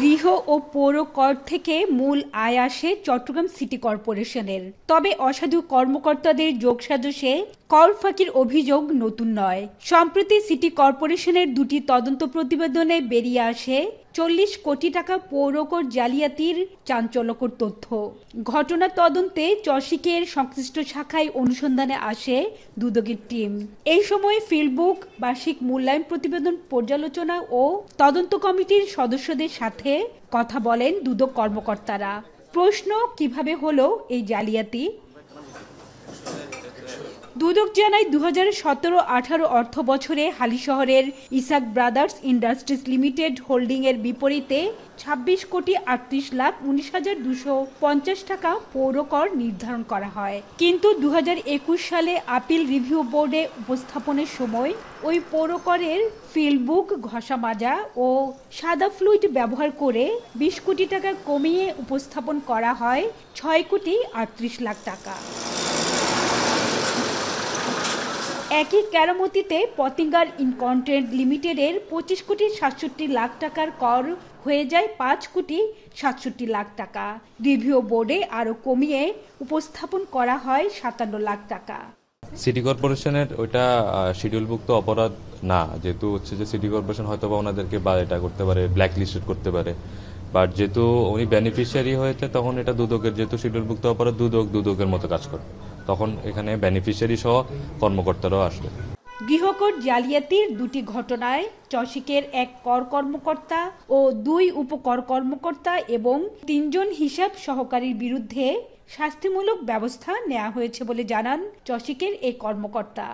গৃহ ও পৌর কর থেকে মূল আয় আসে চট্টগ্রাম সিটি কর্পোরেশনের। তবে অসাধু কর্মকর্তাদের যোগসাজশে কর ফাঁকির অভিযোগ নতুন নয়। সম্প্রতি সিটি কর্পোরেশনের দুটি তদন্ত প্রতিবেদনে বেরিয়ে আসে 40 কোটি টাকা পৌরকর জালিয়াতির চাঞ্চল্যকর তথ্য। ঘটনা তদন্তে চসিকের সংশ্লিষ্ট শাখায় অনুসন্ধানে আসে দুদকের টিম। এই সময় ফিল্ডবুক, বার্ষিক মূল্যায়ন প্রতিবেদন পর্যালোচনা ও তদন্ত কমিটির সদস্যদের সাথে কথা বলেন দুদক কর্মকর্তারা। প্রশ্ন, কিভাবে হলো এই জালিয়াতি? দুদক জানায় 2017-18 অর্থ বছরে হালিশহরের Isak brothers industries limited holding এর বিপরীতে 26,38,19,250 টাকা পৌরকর নির্ধারণ করা হয়। কিন্তু 2021 সালে আপিল রিভিউ বোর্ডে উপস্থাপনের সময় ওই পৌরকরের ফিল্ডবুক ঘষা মাজা ও সাদা ফ্লুইড ব্যবহার করে 20 কোটি টাকা কমিয়ে উপস্থাপন করা হয় 6,38,00,000 টাকা। একই কেরামতিতে পতিঙ্গার ইনকন্টেন্ট লিমিটেডের 25,67,00,000 টাকার কর হয়ে যায় 5,67,00,000 টাকা। রিভিউ বোর্ডে আরও কমিয়ে উপস্থাপন করা হয় 57 লাখ টাকা। সিটি কর্পোরেশনের ওইটা শিডিউলভুক্ত অপরাধ না, যেহেতু হচ্ছে যে সিটি কর্পোরেশন হয়তো বা ওনাদেরকে বা এটা করতে পারে, ব্ল্যাক লিস্টেড করতে পারে, বাট যেহেতু উনি বেনিফিশিয়ারি হয়েছে তখন এটা দুদকের, যেহেতু শিডিউলভুক্ত অপরাধ দুদকের মতো কাজ করে, তখন এখানে বেনিফিশিয়ারি সহ কর্মকর্তারাও আসবে। গৃহকর জালিয়াতির দুটি ঘটনায় চসিকের এক কর কর্মকর্তা ও 2 উপকর কর্মকর্তা এবং 3 জন হিসাব সহকারীর বিরুদ্ধে শাস্তিমূলক ব্যবস্থা নেওয়া হয়েছে বলে জানান চসিকের এই কর্মকর্তা।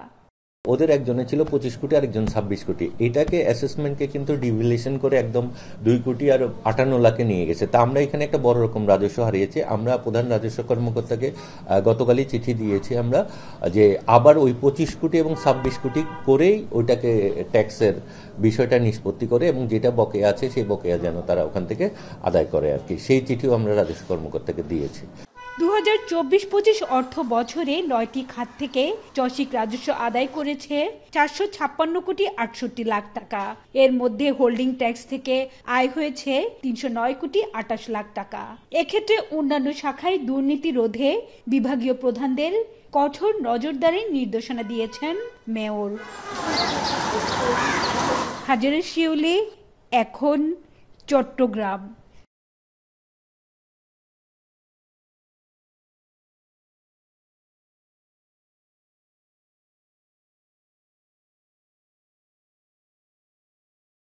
ওদের একজনে ছিল 25 কোটি, আরেকজন 26 কোটি। এটাকে অ্যাসেসমেন্টকে কিন্তু ডিভিলেশন করে একদম 2 কোটি আর 58 লাখে নিয়ে গেছে। তা আমরা এখানে একটা বড় রকম রাজস্ব হারিয়েছি। আমরা প্রধান রাজস্ব কর্মকর্তাকে গতকালই চিঠি দিয়েছি আমরা, যে আবার ওই 25 কোটি এবং 26 কোটি করেই ওইটাকে ট্যাক্সের বিষয়টা নিষ্পত্তি করে এবং যেটা বকেয়া আছে সেই বকেয়া যেন তারা ওখান থেকে আদায় করে আর কি, সেই চিঠিও আমরা রাজস্ব কর্মকর্তাকে দিয়েছি। 2024-25 অর্থ বছরে 9টি খাত থেকে চসিক রাজস্ব আদায় করেছে 456,68,00,000 টাকা। এর মধ্যে হোল্ডিং ট্যাক্স থেকে আয় হয়েছে 309,28,00,000 টাকা। এক্ষেত্রে অন্যান্য শাখায় দুর্নীতি রোধে বিভাগীয় প্রধানদের কঠোর নজরদারির নির্দেশনা দিয়েছেন মেয়র। হাজারে শিউলি, এখন চট্টগ্রাম।